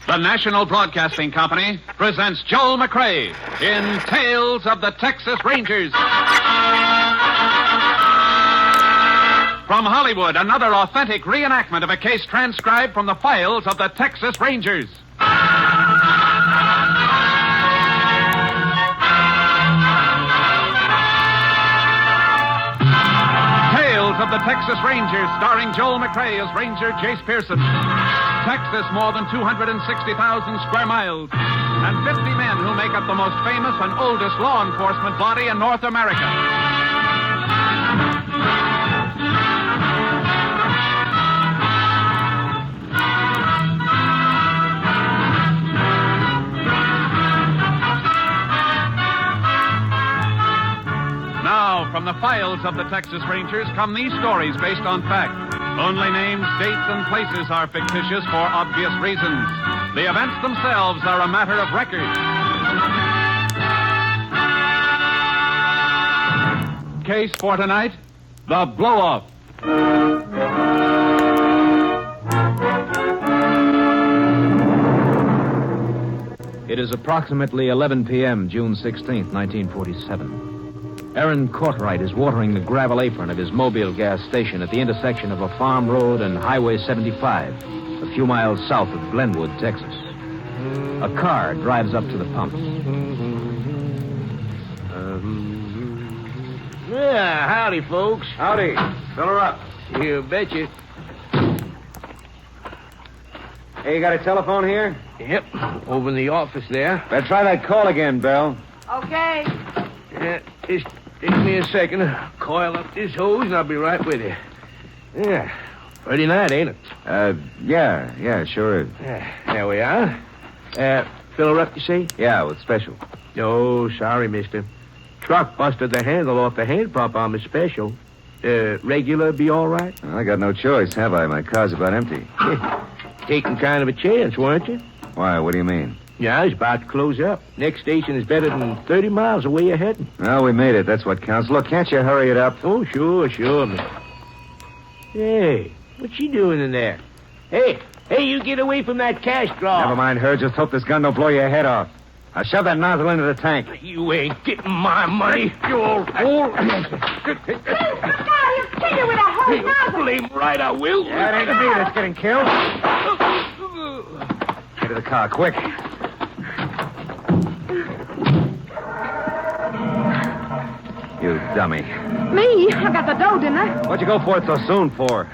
The National Broadcasting Company presents Joel McCrea in Tales of the Texas Rangers. From Hollywood, another authentic reenactment of a case transcribed from the files of the Texas Rangers. Tales of the Texas Rangers, starring Joel McCrea as Ranger Jace Pearson. Texas, more than 260,000 square miles, and 50 men who make up the most famous and oldest law enforcement body in North America. Now, from the files of the Texas Rangers come these stories based on fact. Only names, dates, and places are fictitious for obvious reasons. The events themselves are a matter of record. Case for tonight, the blow-off. It is approximately 11 p.m., June 16th, 1947. Aaron Courtwright is watering the gravel apron of his Mobile gas station at the intersection of a farm road and Highway 75, a few miles south of Glenwood, Texas. A car drives up to the pump. Yeah, howdy, folks. Howdy. Fill her up. You betcha. Hey, you got a telephone here? Yep, over in the office there. Better try that call again, Belle. Okay. Yeah, just take me a second to coil up this hose, and I'll be right with you. Yeah, pretty nice, ain't it? Yeah, sure is. Yeah, there we are. Fill her up, you say? Yeah, with special. Oh, sorry, mister. Truck busted the handle off the hand pump on the special. Regular be all right? Well, I got no choice, have I? My car's about empty. Taking kind of a chance, weren't you? Why, what do you mean? Yeah, it's about to close up. Next station is better than 30 miles away you're heading. Well, we made it. That's what counts. Look, can't you hurry it up? Oh, sure, mister. Hey, what's she doing in there? Hey, you get away from that cash drawer. Never mind her. Just hope this gun don't blow your head off. Now shove that nozzle into the tank. You ain't getting my money, you old fool. Hey, you kill you with a whole nozzle. Blame right, I will. Yeah, it ain't me that's getting killed. Get to the car, quick. You dummy. Me? I got the dough, didn't I? What'd you go for it so soon for?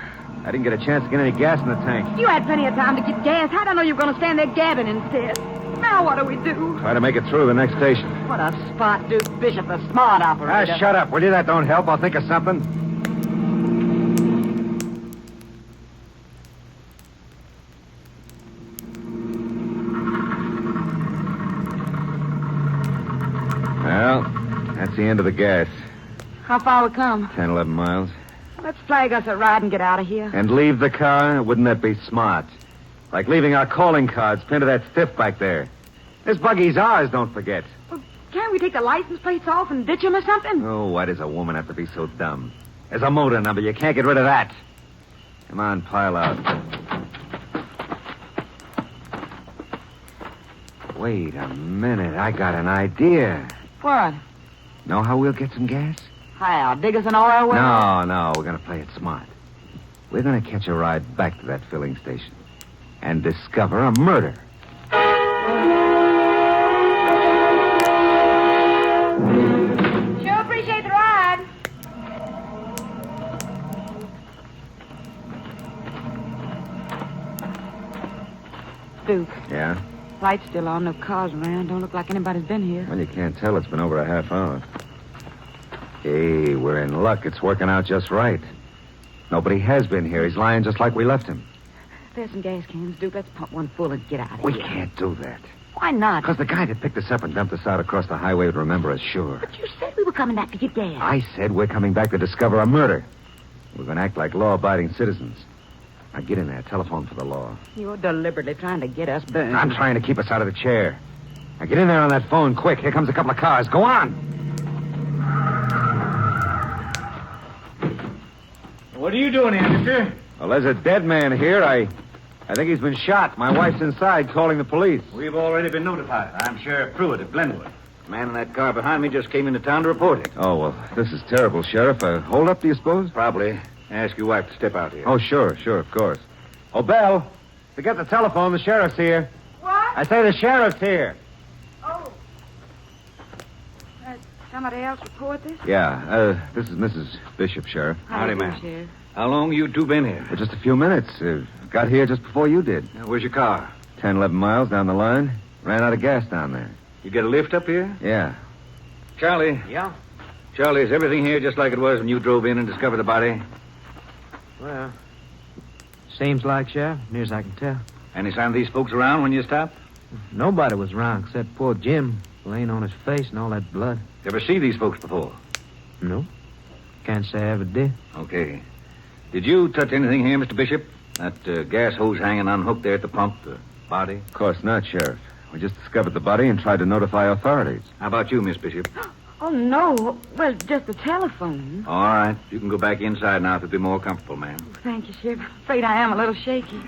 I didn't get a chance to get any gas in the tank. You had plenty of time to get gas. How'd I know you were going to stand there gabbing instead? Now what do we do? Try to make it through the next station. What a spot, Duke Bishop, the smart operator. Shut up. Will you? That don't help. I'll think of something. Well, that's the end of the gas. How far we come? 10, 11 miles. Let's flag us a ride and get out of here. And leave the car? Wouldn't that be smart? Like leaving our calling cards pinned to that stiff back there. This buggy's ours, don't forget. Well, can't we take the license plates off and ditch them or something? Oh, why does a woman have to be so dumb? There's a motor number. You can't get rid of that. Come on, pile out. Wait a minute. I got an idea. What? Know how we'll get some gas? How? Dig us an oil well? No. We're going to play it smart. We're going to catch a ride back to that filling station and discover a murder. Sure appreciate the ride. Duke, Yeah? light's still on. No cars around. Don't look like anybody's been here. Well, you can't tell. It's been over a half hour. Hey, we're in luck. It's working out just right. Nobody has been here. He's lying just like we left him. There's some gas cans, Duke. Let's pump one full and get out of We here. can't do that. Why not? Because the guy that picked us up and dumped us out across the highway would remember us, sure. But you said we were coming back to get gas. I said we're coming back to discover a murder. We're going to act like law-abiding citizens. Now, get in there. Telephone for the law. You're deliberately trying to get us burned. I'm trying to keep us out of the chair. Now, get in there on that phone, quick. Here comes a couple of cars. Go on. What are you doing here, mister? Well, there's a dead man here. I I think he's been shot. My wife's inside calling the police. We've already been notified. I'm Sheriff Pruitt of Glenwood. The man in that car behind me just came into town to report it. Oh, well, this is terrible, Sheriff. Hold up, do you suppose? Probably. Ask your wife to step out here. Oh, sure, of course. Oh, Belle, forget the telephone. The sheriff's here. What? I say the sheriff's here. Oh. Somebody else report this? Yeah, this is Mrs. Bishop, Sheriff. Howdy, ma'am. Sheriff. How long you two been here? For just a few minutes. Got here just before you did. Where's your car? 10, 11 miles down the line. Ran out of gas down there. You get a lift up here? Yeah. Charlie. Yeah? Charlie, is everything here just like it was when you drove in and discovered the body? Well, seems like, Sheriff, near as I can tell. Any sign of these folks around when you stopped? Nobody was around except poor Jim, laying on his face and all that blood. Ever see these folks before? No. Can't say I ever did. Okay. Did you touch anything here, Mr. Bishop? That gas hose hanging unhooked there at the pump, the body? Of course not, Sheriff. We just discovered the body and tried to notify authorities. How about you, Miss Bishop? Oh, no. Well, just the telephone. All right. You can go back inside now if you'd be more comfortable, ma'am. Thank you, Sheriff. Afraid I am a little shaky.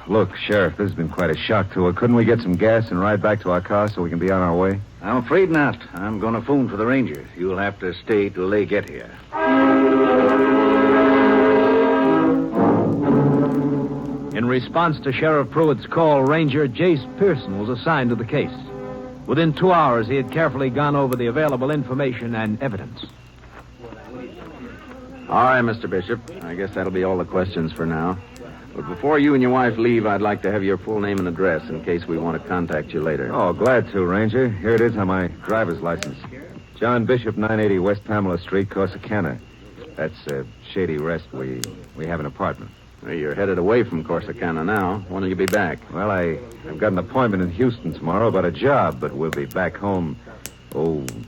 Look, Sheriff, this has been quite a shock to her. Couldn't we get some gas and ride back to our car so we can be on our way? I'm afraid not. I'm going to phone for the Rangers. You'll have to stay till they get here. In response to Sheriff Pruitt's call, Ranger Jace Pearson was assigned to the case. Within 2 hours, he had carefully gone over the available information and evidence. All right, Mr. Bishop. I guess that'll be all the questions for now. But before you and your wife leave, I'd like to have your full name and address in case we want to contact you later. Oh, glad to, Ranger. Here it is on my driver's license. John Bishop, 980 West Pamela Street, Corsicana. That's Shady Rest. We have an apartment. Well, you're headed away from Corsicana now. When will you be back? Well, I've got an appointment in Houston tomorrow about a job, but we'll be back home,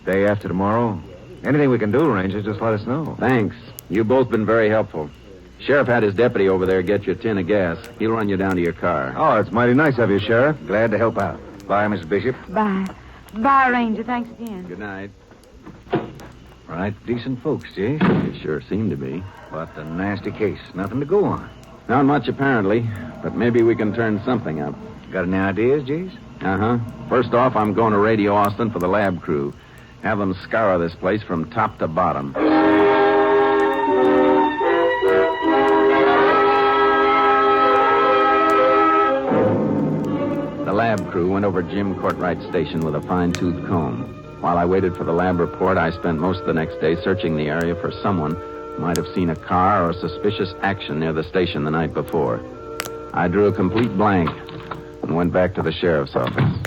day after tomorrow. Anything we can do, Ranger, just let us know. Thanks. You've both been very helpful. Sheriff had his deputy over there get you a tin of gas. He'll run you down to your car. Oh, it's mighty nice of you, Sheriff. Glad to help out. Bye, Mrs. Bishop. Bye. Bye, Ranger. Thanks again. Good night. Right, decent folks, Jay. They sure seem to be. But a nasty case. Nothing to go on. Not much, apparently, but maybe we can turn something up. Got any ideas, Jace? Uh-huh. First off, I'm going to radio Austin for the lab crew. Have them scour this place from top to bottom. The lab crew went over Jim Courtwright's station with a fine-tooth comb. While I waited for the lab report, I spent most of the next day searching the area for someone who might have seen a car or suspicious action near the station the night before. I drew a complete blank and went back to the sheriff's office.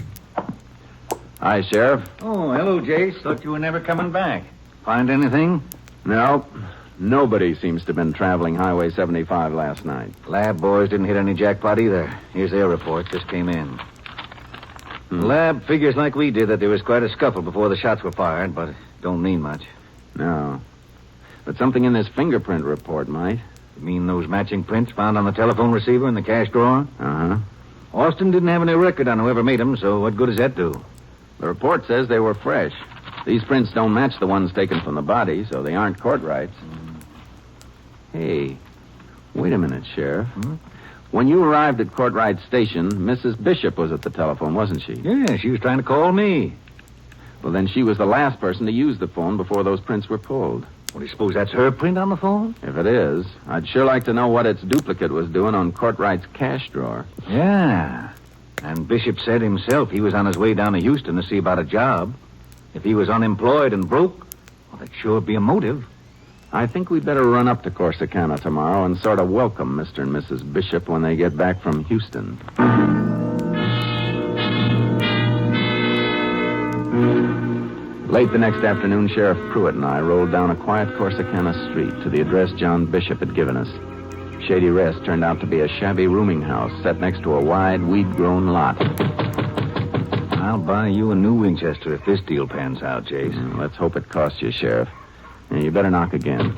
Hi, Sheriff. Oh, hello, Jace. Thought you were never coming back. Find anything? No, nobody seems to have been traveling Highway 75 last night. Lab boys didn't hit any jackpot either. Here's their report. Just came in. Lab figures like we did that there was quite a scuffle before the shots were fired, but it don't mean much. No. But something in this fingerprint report might. You mean those matching prints found on the telephone receiver in the cash drawer? Uh-huh. Austin didn't have any record on whoever made them, so what good does that do? The report says they were fresh. These prints don't match the ones taken from the body, so they aren't Courtwright's. Hey, wait a minute, Sheriff. When you arrived at Courtwright's station, Mrs. Bishop was at the telephone, wasn't she? Yeah, she was trying to call me. Well, then she was the last person to use the phone before those prints were pulled. Well, do you suppose that's her print on the phone? If it is, I'd sure like to know what its duplicate was doing on Courtwright's cash drawer. Yeah. And Bishop said himself he was on his way down to Houston to see about a job. If he was unemployed and broke, well, that'd sure be a motive. I think we'd better run up to Corsicana tomorrow and sort of welcome Mr. and Mrs. Bishop when they get back from Houston. Late the next afternoon, Sheriff Pruitt and I rolled down a quiet Corsicana street to the address John Bishop had given us. Shady Rest turned out to be a shabby rooming house set next to a wide, weed-grown lot. I'll buy you a new Winchester if this deal pans out, Jace. Let's hope it costs you, Sheriff. Yeah, you better knock again.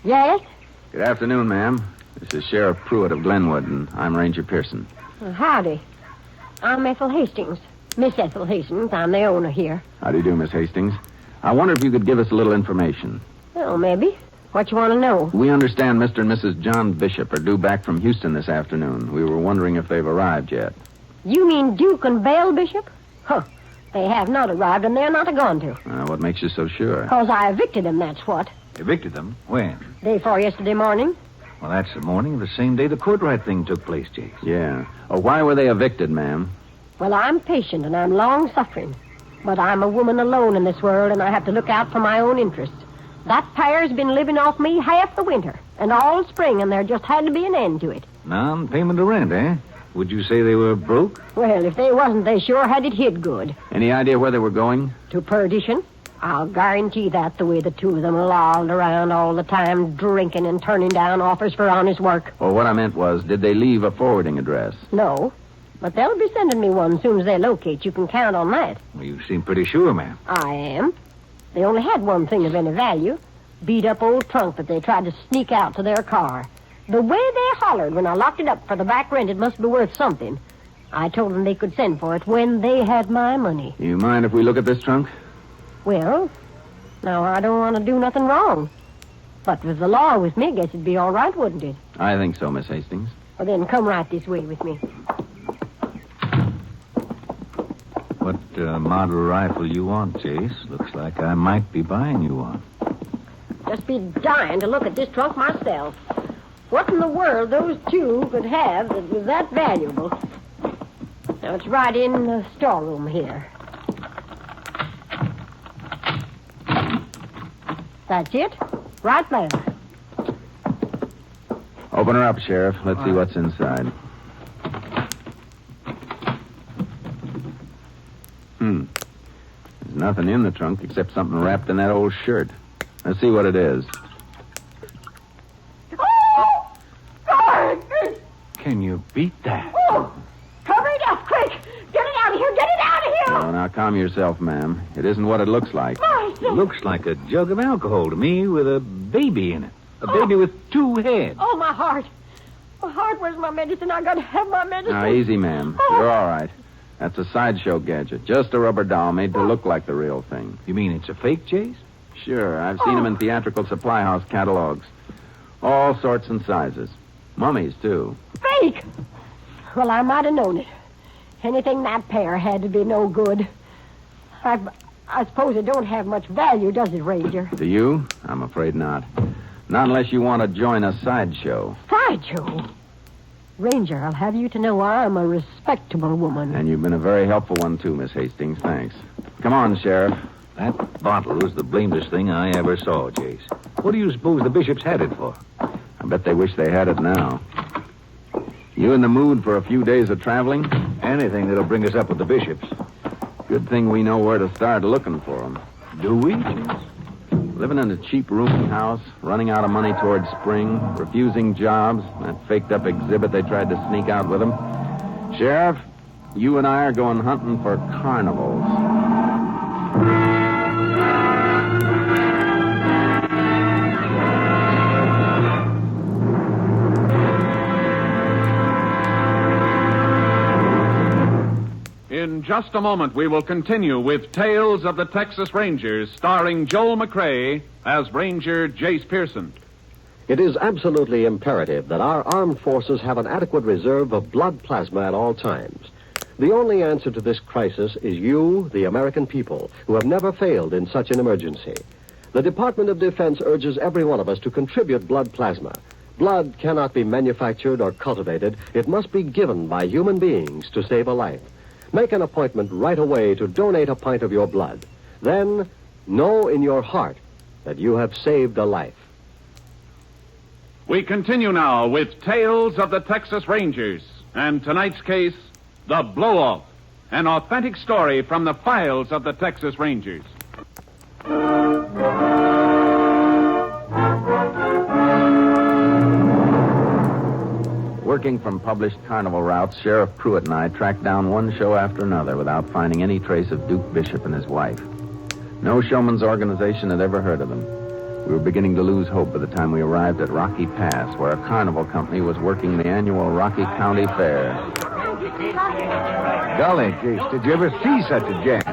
Yes? Good afternoon, ma'am. This is Sheriff Pruitt of Glenwood, and I'm Ranger Pearson. Well, howdy. I'm Ethel Hastings. Miss Ethel Hastings. I'm the owner here. How do you do, Miss Hastings? I wonder if you could give us a little information. Well, maybe. What you want to know? We understand Mr. and Mrs. John Bishop are due back from Houston this afternoon. We were wondering if they've arrived yet. You mean Duke and Belle Bishop? Huh. They have not arrived, and they're not going to. What makes you so sure? Because I evicted them, that's what. Evicted them? When? Day before yesterday morning. Well, that's the morning of the same day the Courtright thing took place, Jace. Yeah. Why were they evicted, ma'am? Well, I'm patient, and I'm long-suffering. But I'm a woman alone in this world, and I have to look out for my own interests. That pair's been living off me half the winter and all spring, and there just had to be an end to it. Non-payment of rent, eh? Would you say they were broke? Well, if they wasn't, they sure had it hid good. Any idea where they were going? To perdition. I'll guarantee that, the way the two of them lolled around all the time, drinking and turning down offers for honest work. Well, what I meant was, did they leave a forwarding address? No, but they'll be sending me one as soon as they locate. You can count on that. Well, you seem pretty sure, ma'am. I am. They only had one thing of any value. Beat-up old trunk that they tried to sneak out to their car. The way they hollered when I locked it up for the back rent, it must be worth something. I told them they could send for it when they had my money. You mind if we look at this trunk? Well, now I don't want to do nothing wrong. But with the law with me, I guess it'd be all right, wouldn't it? I think so, Miss Hastings. Well, then come right this way with me. What model rifle you want, Jace? Looks like I might be buying you one. Just be dying to look at this trunk myself. What in the world those two could have that was that valuable? Now, it's right in the storeroom here. That's it. Right there. Open her up, Sheriff. Let's see what's inside. There's nothing in the trunk except something wrapped in that old shirt. Let's see what it is. Oh! God! Can you beat that? Oh! Cover it up, quick! Get it out of here! Get it out of here! Oh, now calm yourself, ma'am. It isn't what it looks like. It looks like a jug of alcohol to me with a baby in it. A baby with two heads. Oh, my heart. My heart, where's my medicine? I gotta have my medicine. Now, easy, ma'am. You're all right. That's a sideshow gadget. Just a rubber doll made to look like the real thing. You mean it's a fake, Jace? Sure, I've seen them in theatrical supply house catalogs. All sorts and sizes. Mummies, too. Fake! Well, I might have known it. Anything that pair had to be no good. I suppose it don't have much value, does it, Ranger? Do you? I'm afraid not. Not unless you want to join a sideshow. Sideshow? Ranger, I'll have you to know I'm a respectable woman. And you've been a very helpful one, too, Miss Hastings. Thanks. Come on, Sheriff. That bottle was the blamedest thing I ever saw, Jace. What do you suppose the bishops had it for? I bet they wish they had it now. You in the mood for a few days of traveling? Anything that'll bring us up with the bishops. Good thing we know where to start looking for them. Do we, Jace? Living in a cheap rooming house, running out of money towards spring, refusing jobs, that faked-up exhibit they tried to sneak out with them. Sheriff, you and I are going hunting for carnivals. In just a moment, we will continue with Tales of the Texas Rangers, starring Joel McCrea as Ranger Jace Pearson. It is absolutely imperative that our armed forces have an adequate reserve of blood plasma at all times. The only answer to this crisis is you, the American people, who have never failed in such an emergency. The Department of Defense urges every one of us to contribute blood plasma. Blood cannot be manufactured or cultivated. It must be given by human beings to save a life. Make an appointment right away to donate a pint of your blood. Then, know in your heart that you have saved a life. We continue now with Tales of the Texas Rangers, and tonight's case, The Blow-Off, an authentic story from the files of the Texas Rangers. Working from published carnival routes, Sheriff Pruitt and I tracked down one show after another without finding any trace of Duke Bishop and his wife. No showman's organization had ever heard of them. We were beginning to lose hope by the time we arrived at Rocky Pass, where a carnival company was working the annual Rocky County Fair. Golly, Jace, did you ever see such a jam?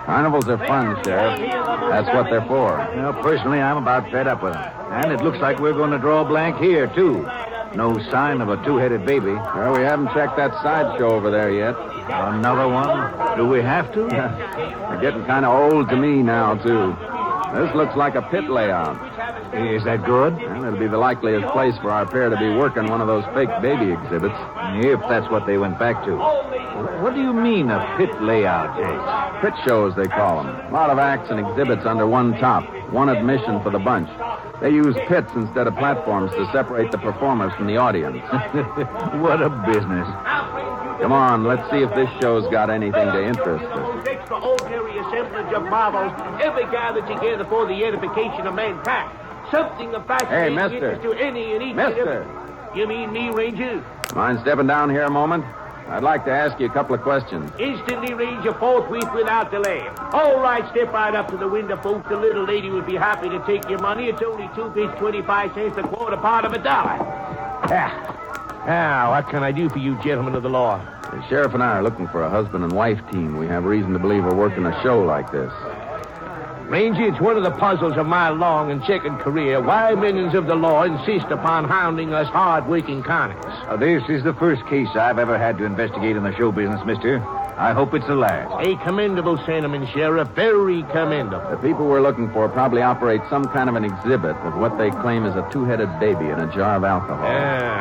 Carnivals are fun, Sheriff. That's what they're for. Well, personally, I'm about fed up with them. And it looks like we're going to draw a blank here, too. No sign of a two-headed baby. Well, we haven't checked that sideshow over there yet. Another one? Do we have to? They're getting kind of old to me now, too. This looks like a pit layout. Is that good? Well, it'll be the likeliest place for our pair to be working one of those fake baby exhibits. If that's what they went back to. What do you mean, a pit layout, Jace? Pit shows, they call them. A lot of acts and exhibits under one top. One admission for the bunch. They use pits instead of platforms to separate the performers from the audience. What a business. Come on, let's see if this show's got anything to interest us. Extraordinary assemblage of marvels ever gathered together for the edification of mankind. Something of fascinating interest to any and each. Mister. You mean me, Ranger? Mind stepping down here a moment? I'd like to ask you a couple of questions. Instantly, Ranger, forthwith without delay. All right, step right up to the window, folks. The little lady would be happy to take your money. It's only 2 bits, 25 cents, a quarter part of $1. Now, what can I do for you, gentlemen of the law? The sheriff and I are looking for a husband and wife team. We have reason to believe we're working a show like this. Ranger, it's one of the puzzles of my long and checkered career why minions of the law insist upon hounding us hard-working conners. This is the first case I've ever had to investigate in the show business, mister. I hope it's the last. A commendable sentiment, Sheriff. Very commendable. The people we're looking for probably operate some kind of an exhibit of what they claim is a two-headed baby in a jar of alcohol.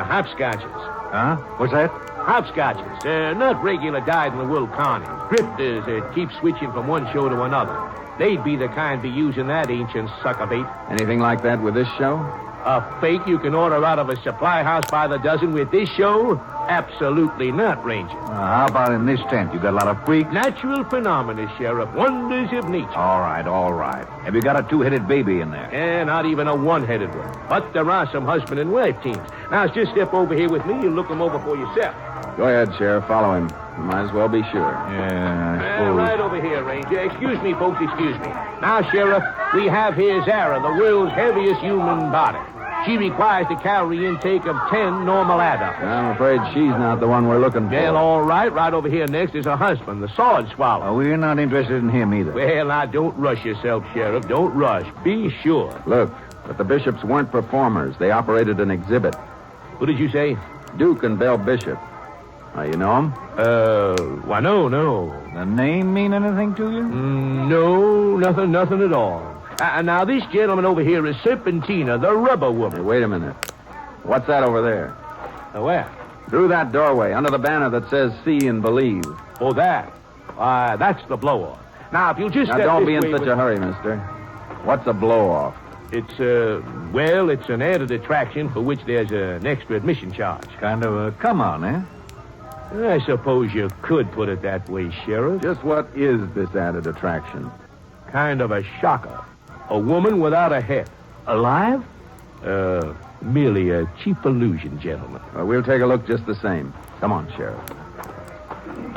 Hopscotches. Huh? What's that? Hopscotches. Not regular dyed-in-the-wool carnies. Grifters that keep switching from one show to another. They'd be the kind be using that ancient sucker bait. Anything like that with this show? A fake you can order out of a supply house by the dozen with this show? Absolutely not, Ranger. How about in this tent? You got a lot of freaks? Natural phenomena, Sheriff. Wonders of nature. All right. Have you got a two-headed baby in there? Not even a one-headed one. But there are some husband and wife teams. Now, just step over here with me and look them over for yourself. Go ahead, Sheriff. Follow him. You might as well be sure. Yeah, I suppose. Right over here, Ranger. Excuse me, folks, excuse me. Now, Sheriff, we have here Zara, the world's heaviest human body. She requires the calorie intake of 10 normal adults. I'm afraid she's not the one we're looking for. Well, all right. Right over here next is her husband, the sword swallow. We're not interested in him either. Well, now, don't rush yourself, Sheriff. Don't rush. Be sure. Look, but the bishops weren't performers. They operated an exhibit. What did you say? Duke and Belle Bishop. You know them? Why, no. The name mean anything to you? No, nothing at all. Now, this gentleman over here is Serpentina, the rubber woman. Hey, wait a minute. What's that over there? Where? Through that doorway, under the banner that says See and Believe. Oh, that? That's the blow-off. Now, if you'll just Now, step don't this be in way such a hurry, mister. What's a blow-off? It's, it's an added attraction for which there's an extra admission charge. Kind of a come-on, eh? I suppose you could put it that way, Sheriff. Just what is this added attraction? Kind of a shocker. A woman without a head. Alive? Merely a cheap illusion, gentlemen. Well, we'll take a look just the same. Come on, Sheriff.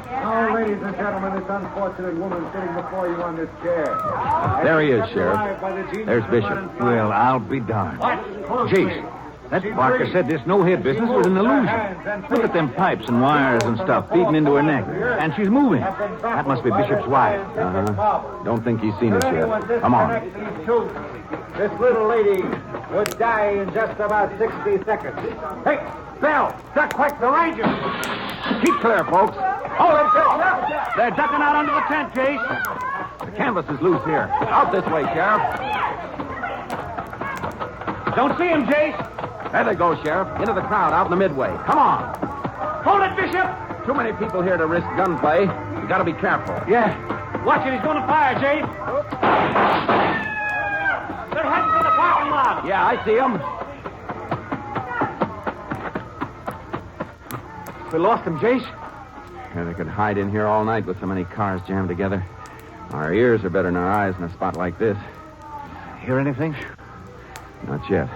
Now, ladies and gentlemen, this unfortunate woman sitting before you on this chair. There he is, Sheriff. There's Bishop. Well, I'll be darned. Jace, that Barker said this no-head business was an illusion. Look at them pipes and wires and stuff feeding into her neck. And she's moving. That must be Bishop's wife. Don't think he's seen us yet. Come on. This little lady would die in just about 60 seconds. Hey, Belle, duck quick, the Ranger. Keep clear, folks. Hold it, They're ducking out under the tent, Jace. The canvas is loose here. Out this way, Sheriff. Don't see him, Jace. There they go, Sheriff. Into the crowd out in the midway. Come on. Hold it, Bishop. Too many people here to risk gunplay. You gotta be careful. Yeah. Watch it. He's going to fire, Jace. They're heading for the parking lot. Yeah, I see them. We lost him, Jace. Yeah, they could hide in here all night with so many cars jammed together. Our ears are better than our eyes in a spot like this. Hear anything? Not yet.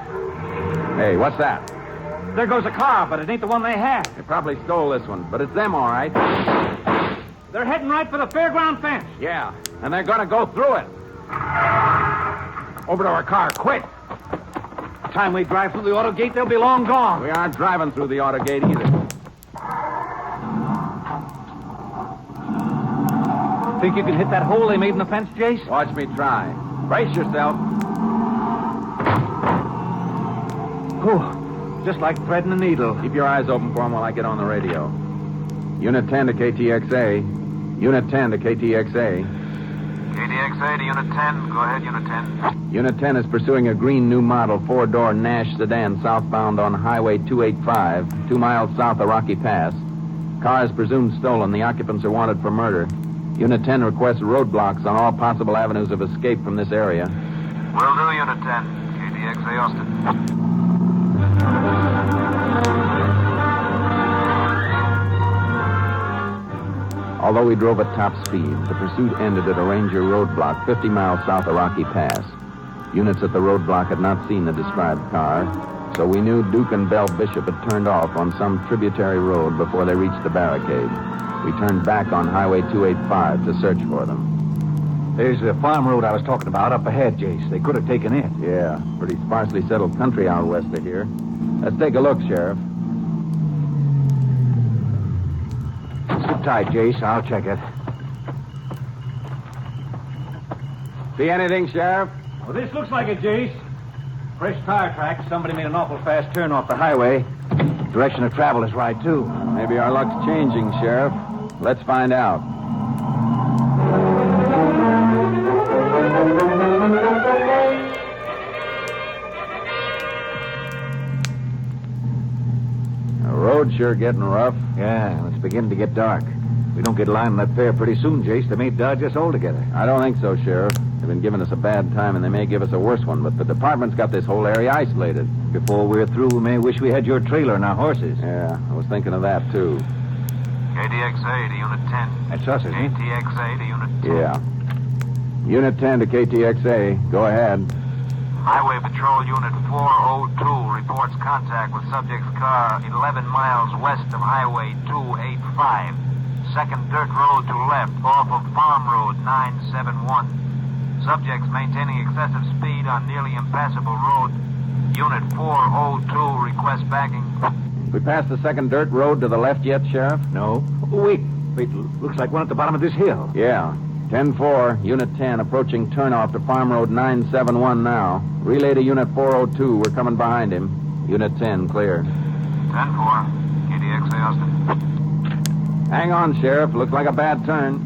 Hey, what's that? There goes a car, but it ain't the one they had. They probably stole this one, but it's them, all right. They're heading right for the fairground fence. Yeah, and they're gonna go through it. Over to our car, quick. By the time we drive through the auto gate, they'll be long gone. We aren't driving through the auto gate either. Think you can hit that hole they made in the fence, Jace? Watch me try. Brace yourself. Oh, just like threading a needle. Keep your eyes open for him while I get on the radio. Unit 10 to KTXA. Unit 10 to KTXA. KTXA to Unit 10. Go ahead, Unit 10. Unit 10 is pursuing a green new model four-door Nash sedan southbound on Highway 285, 2 miles south of Rocky Pass. Car is presumed stolen. The occupants are wanted for murder. Unit 10 requests roadblocks on all possible avenues of escape from this area. Will do, Unit 10. KTXA Austin. Although we drove at top speed, the pursuit ended at a Ranger roadblock 50 miles south of Rocky Pass. Units at the roadblock had not seen the described car, so we knew Duke and Bell Bishop had turned off on some tributary road before they reached the barricade. We turned back on Highway 285 to search for them. There's the farm road I was talking about up ahead, Jace. They could have taken it. Yeah, pretty sparsely settled country out west of here. Let's take a look, Sheriff. Sit tight, Jace. I'll check it. See anything, Sheriff? Well, this looks like it, Jace. Fresh tire tracks. Somebody made an awful fast turn off the highway. Direction of travel is right, too. Maybe our luck's changing, Sheriff. Let's find out. The road's sure getting rough. Yeah, it's beginning to get dark. If we don't get a line on that pair pretty soon, Jace, they may dodge us altogether. I don't think so, Sheriff. They've been giving us a bad time, and they may give us a worse one, but the department's got this whole area isolated. Before we're through, we may wish we had your trailer and our horses. Yeah, I was thinking of that, too. KTXA to Unit 10. That's us, isn't it? KTXA to Unit 10. Yeah. Unit 10 to KTXA. Go ahead. Highway Patrol Unit 402 reports contact with subject's car 11 miles west of Highway 285. Second dirt road to left off of Farm Road 971. Subjects maintaining excessive speed on nearly impassable road. Unit 402 requests backing. We passed the second dirt road to the left yet, Sheriff? No. Oh, wait. Looks like one at the bottom of this hill. Yeah. 10-4, Unit 10, approaching turnoff to Farm Road 971 now. Relay to Unit 402. We're coming behind him. Unit 10, clear. 10-4. KTXA Austin. Hang on, Sheriff. Looks like a bad turn.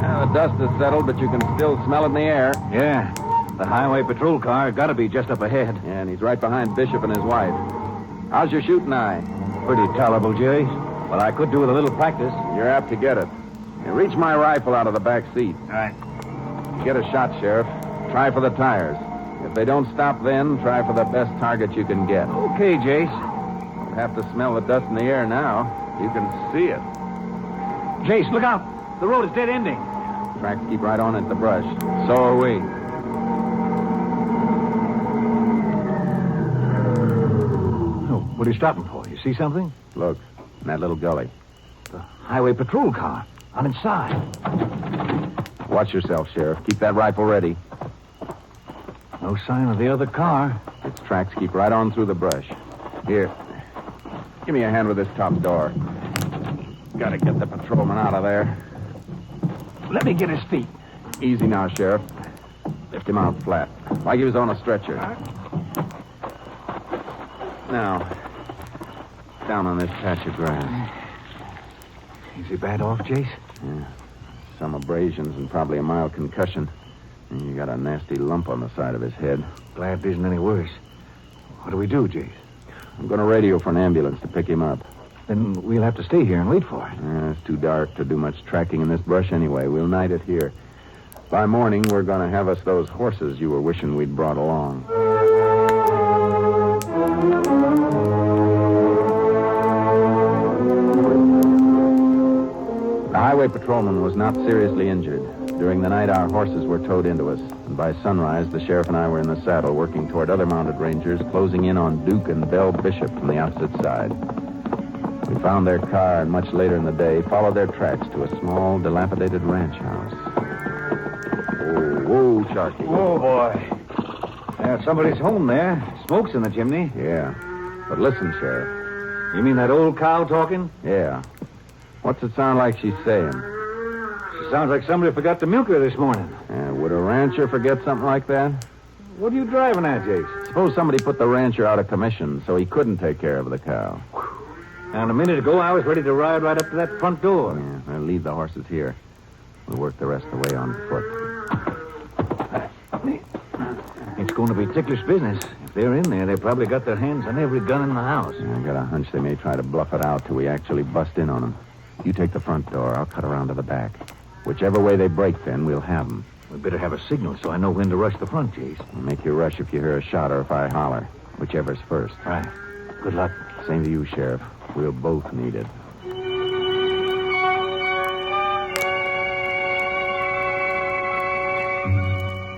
The dust has settled, but you can still smell it in the air. Yeah. The highway patrol car got to be just up ahead. Yeah, and he's right behind Bishop and his wife. How's your shooting eye? Pretty tolerable, Jace. But I could do with a little practice. You're apt to get it. Now, reach my rifle out of the back seat. All right. Get a shot, Sheriff. Try for the tires. If they don't stop then, try for the best target you can get. Okay, Jace. You'll have to smell the dust in the air now. You can see it. Jace, look out. The road is dead ending. Tracks keep right on into the brush. So are we. Oh, what are you stopping for? You see something? Look, in that little gully. The highway patrol car. I'm inside. Watch yourself, Sheriff. Keep that rifle ready. No sign of the other car. Its tracks keep right on through the brush. Here. Give me a hand with this top door. Gotta get the patrolman out of there. Let me get his feet. Easy now, Sheriff. Lift him out flat. Like he was on a stretcher. Now, down on this patch of grass. Is he bad off, Jace? Yeah. Some abrasions and probably a mild concussion. And you got a nasty lump on the side of his head. Glad it isn't any worse. What do we do, Jace? I'm going to radio for an ambulance to pick him up. Then we'll have to stay here and wait for it. It's too dark to do much tracking in this brush anyway. We'll night it here. By morning, we're going to have us those horses you were wishing we'd brought along. The highway patrolman was not seriously injured. During the night, our horses were towed into us, and by sunrise, the sheriff and I were in the saddle working toward other mounted rangers, closing in on Duke and Bell Bishop from the opposite side. We found their car, and much later in the day, followed their tracks to a small, dilapidated ranch house. Whoa, Sharky. Oh, boy. Yeah, somebody's home there. Smoke's in the chimney. Yeah. But listen, Sheriff. You mean that old cow talking? Yeah. What's it sound like she's saying? She sounds like somebody forgot to milk her this morning. Would a rancher forget something like that? What are you driving at, Jace? Suppose somebody put the rancher out of commission so he couldn't take care of the cow. And a minute ago, I was ready to ride right up to that front door. Yeah, I'll leave the horses here. We'll work the rest of the way on foot. It's going to be ticklish business. If they're in there, they probably got their hands on every gun in the house. I got a hunch they may try to bluff it out till we actually bust in on them. You take the front door. I'll cut around to the back. Whichever way they break, then, we'll have them. We better have a signal so I know when to rush the front, Jace. I'll make you rush if you hear a shot or if I holler. Whichever's first. Right. Good luck. Same to you, Sheriff. We'll both need it.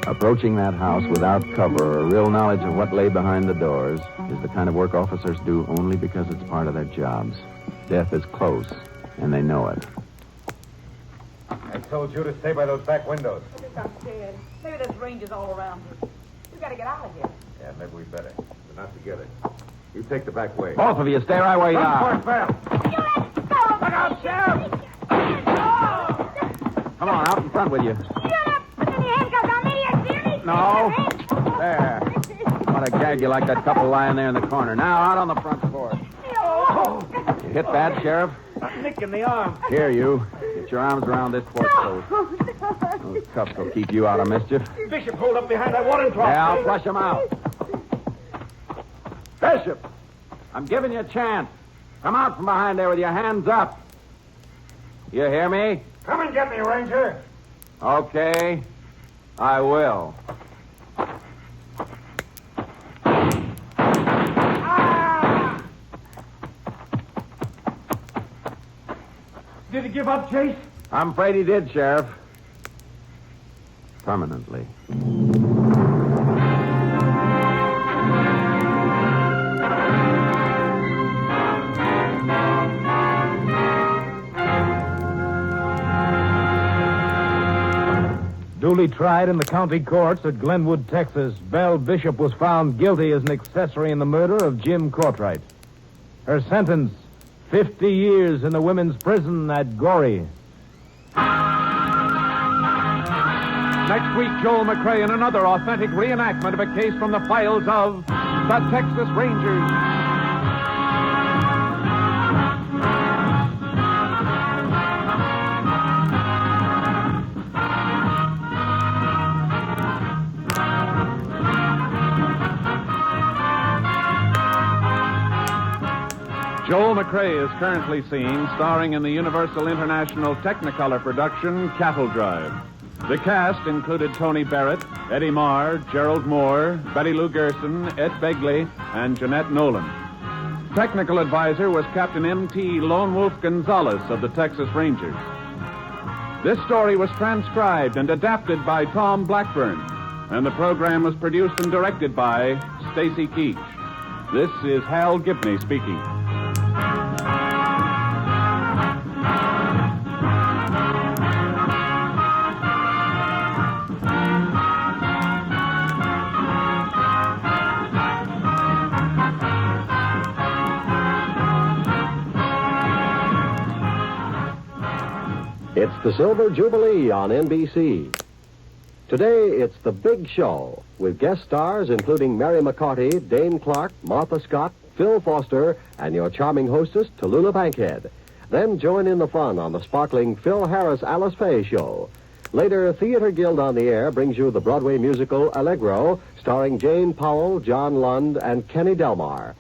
Approaching that house without cover or real knowledge of what lay behind the doors is the kind of work officers do only because it's part of their jobs. Death is close, and they know it. I told you to stay by those back windows. I'm scared. Maybe there's rangers all around us. We gotta get out of here. Yeah, maybe we better. We're not together. You take the back way. Both of you, stay right where you are. Look out, Sheriff! Come on, out in front with you. No. There. I want to gag you like that couple lying there in the corner. Now, out on the front porch. You hit that, Sheriff? Nick in the arm. Here, you. Get your arms around this porch post. Those cuffs will keep you out of mischief. Bishop pulled up behind that watering trough. Yeah, I'll flush him out. Bishop, I'm giving you a chance. Come out from behind there with your hands up. You hear me? Come and get me, Ranger. Okay, I will. Did he give up, Jace? I'm afraid he did, Sheriff. Permanently. Duly tried in the county courts at Glenwood, Texas, Belle Bishop was found guilty as an accessory in the murder of Jim Courtright. Her sentence, 50 years in the women's prison at Goree. Next week, Joel McCrea in another authentic reenactment of a case from the files of the Texas Rangers. Joel McCrea is currently seen starring in the Universal International Technicolor production Cattle Drive. The cast included Tony Barrett, Eddie Marr, Gerald Moore, Betty Lou Gerson, Ed Begley, and Jeanette Nolan. Technical advisor was Captain M.T. Lone Wolf Gonzalez of the Texas Rangers. This story was transcribed and adapted by Tom Blackburn, and the program was produced and directed by Stacy Keach. This is Hal Gibney speaking. It's the Silver Jubilee on NBC. Today, it's The Big Show, with guest stars including Mary McCarty, Dane Clark, Martha Scott, Phil Foster, and your charming hostess, Tallulah Bankhead. Then join in the fun on the sparkling Phil Harris Alice Faye Show. Later, Theater Guild on the Air brings you the Broadway musical Allegro, starring Jane Powell, John Lund, and Kenny Delmar.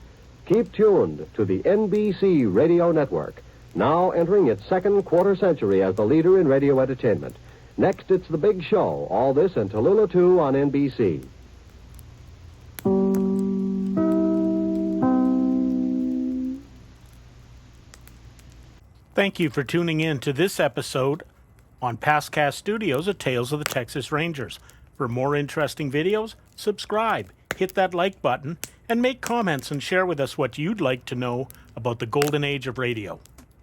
Keep tuned to the NBC Radio Network, now entering its second quarter century as the leader in radio entertainment. Next, it's The Big Show. All this and Tallulah 2 on NBC. Thank you for tuning in to this episode on PastCast Studios of Tales of the Texas Rangers. For more interesting videos, subscribe, hit that like button, and make comments and share with us what you'd like to know about the golden age of radio.